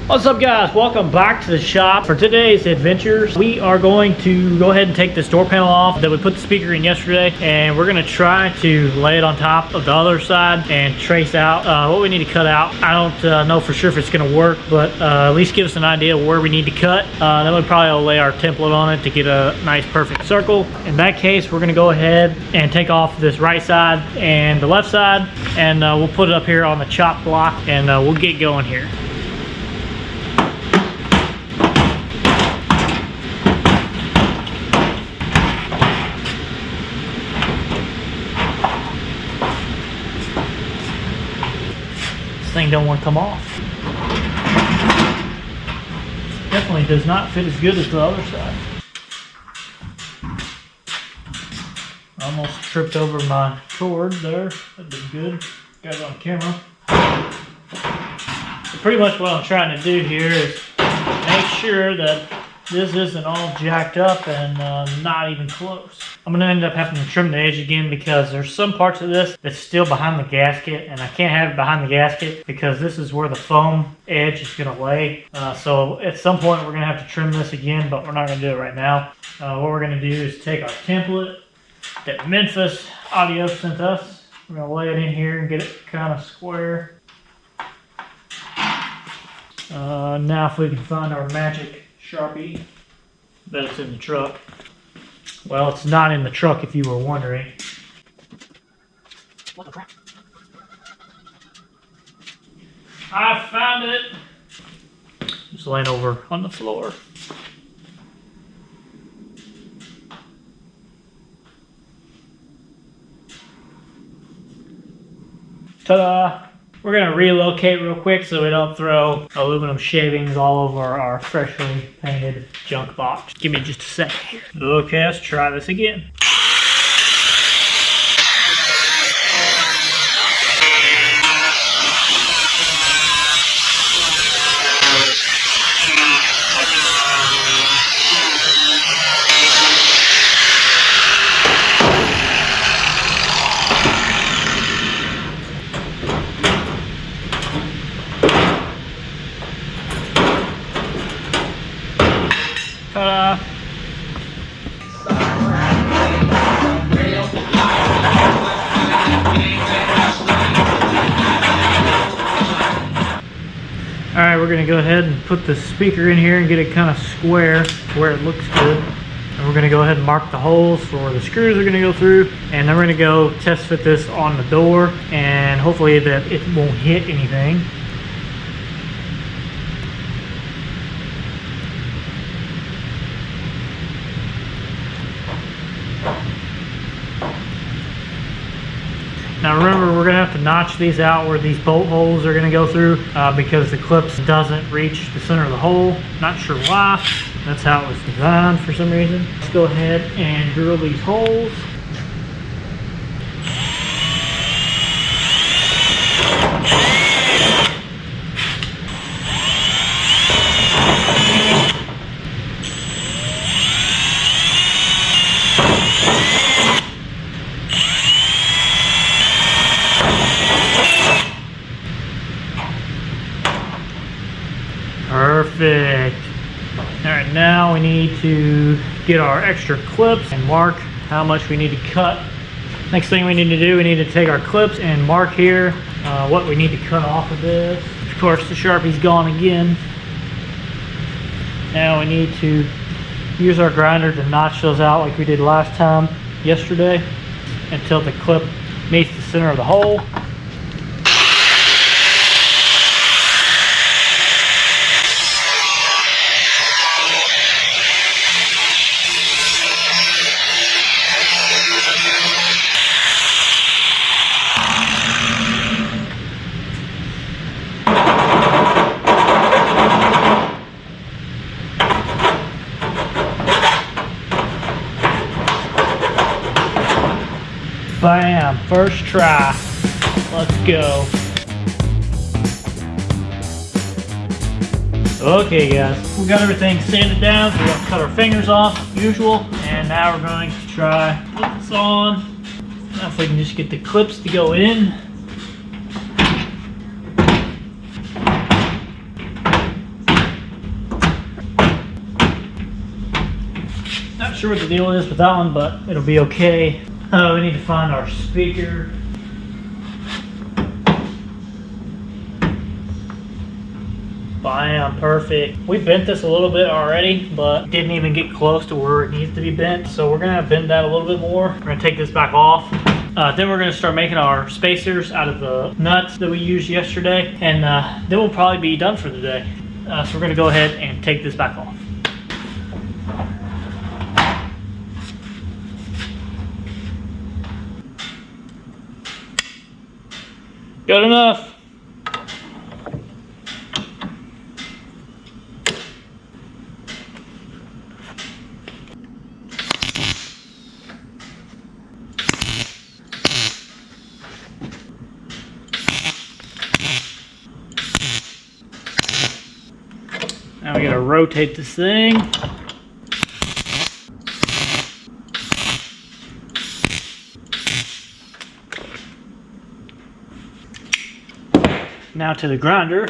What's up guys, welcome back to the shop. For today's adventures, we are going to go ahead and take this door panel off that we put the speaker in yesterday, and we're going to try to lay it on top of the other side and trace out what we need to cut out. I don't know for sure if it's going to work, but at least give us an idea of where we need to cut. Then we probably will lay our template on it to get a nice perfect circle. In that case, we're going to go ahead and take off this right side and the left side, and we'll put it up here on the chop block, and we'll get going here. Thing don't want to come off. Definitely does not fit as good as the other side. Almost tripped over my cord there. That did good. Got it on camera. So pretty much what I'm trying to do here is make sure that this isn't all jacked up and not even close. I'm going to end up having to trim the edge again because there's some parts of this that's still behind the gasket, and I can't have it behind the gasket because this is where the foam edge is going to lay. So at some point we're going to have to trim this again, but we're not going to do it right now. What we're going to do is take our template that Memphis Audio sent us. We're going to lay it in here and get it kind of square. Now if we can find our magic Sharpie. Bet it's in the truck. Well, it's not in the truck if you were wondering. What the crap? I found it! Just laying over on the floor. Ta-da! We're going to relocate real quick so we don't throw aluminum shavings all over our freshly painted junk box. Give me just a sec here. Okay, let's try this again. Alright, we're going to go ahead and put the speaker in here and get it kind of square where it looks good. And we're going to go ahead and mark the holes for where the screws are going to go through. And then we're going to go test fit this on the door, and hopefully that it won't hit anything. Now remember, we're going to have to notch these out where these bolt holes are going to go through because the clips doesn't reach the center of the hole. Not sure why. That's how it was designed for some reason. Let's go ahead and drill these holes. Perfect. Alright, now we need to get our extra clips and mark how much we need to cut. Next thing we need to do, we need to take our clips and mark here what we need to cut off of this. Of course, the Sharpie's gone again. Now we need to use our grinder to notch those out like we did last time, yesterday, until the clip meets the center of the hole. Bam, first try. Let's go. Okay guys, we got everything sanded down, so we're gonna cut our fingers off, usual, and now we're going to try to put this on. Now if we can just get the clips to go in. sure what the deal is with that one, but it'll be okay. Oh, we need to find our speaker. Bam, perfect. We bent this a little bit already, but didn't even get close to where it needs to be bent. So we're gonna bend that a little bit more. We're gonna take this back off. Then we're gonna start making our spacers out of the nuts that we used yesterday. And then we'll probably be done for the day. So we're gonna go ahead and take this back off. Good enough. Now we gotta rotate this thing. Now to the grinder.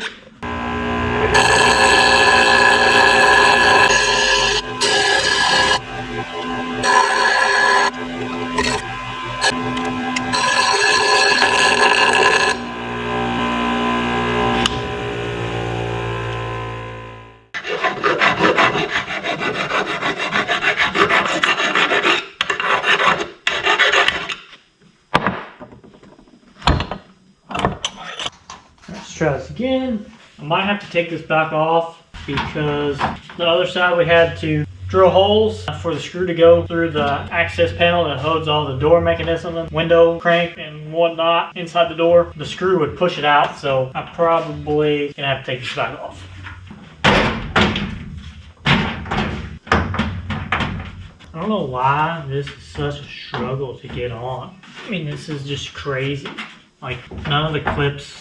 Try this again. I might have to take this back off because the other side we had to drill holes for the screw to go through the access panel that holds all the door mechanism, window crank and whatnot inside the door. The screw would push it out, so I'm probably gonna have to take this back off. I don't know why this is such a struggle to get on. I mean, this is just crazy. Like, none of the clips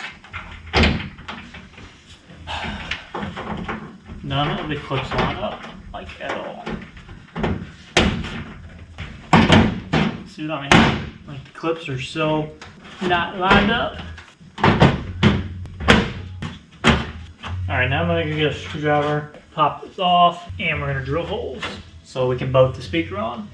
line up, like, at all. See what I mean? Like, the clips are so not lined up. Alright, now I'm gonna get a screwdriver, pop this off, and we're gonna drill holes so we can bolt the speaker on.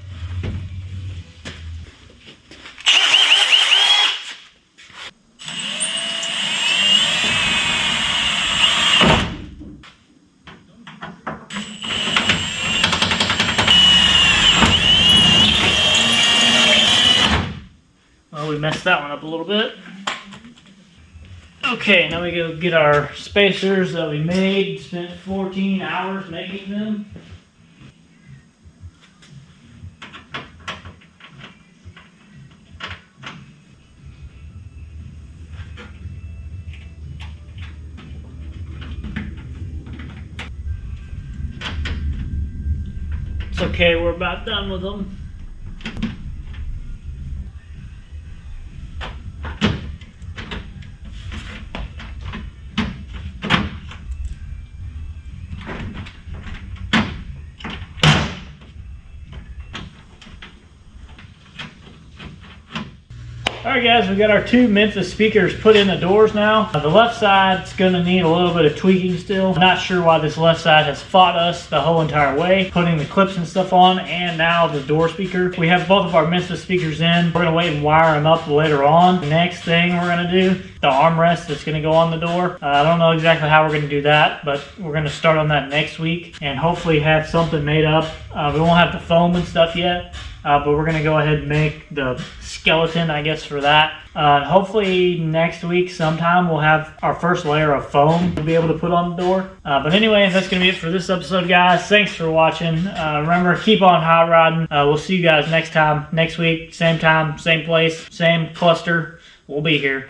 We messed that one up a little bit. Okay, now we go get our spacers that we made. Spent 14 hours making them. It's okay, we're about done with them. Alright guys, we got our two Memphis speakers put in the doors now. The left side's going to need a little bit of tweaking still. I'm not sure why this left side has fought us the whole entire way, putting the clips and stuff on, and now the door speaker. We have both of our Memphis speakers in. We're going to wait and wire them up later on. Next thing we're going to do, the armrest that's going to go on the door. I don't know exactly how we're going to do that, but we're going to start on that next week and hopefully have something made up. We won't have the foam and stuff yet. But we're going to go ahead and make the skeleton, I guess, for that. Hopefully next week sometime we'll have our first layer of foam to be able to put on the door. But anyway, that's going to be it for this episode, guys. Thanks for watching. Remember, keep on hot rodding. We'll see you guys next week. Same time, same place, same cluster. We'll be here.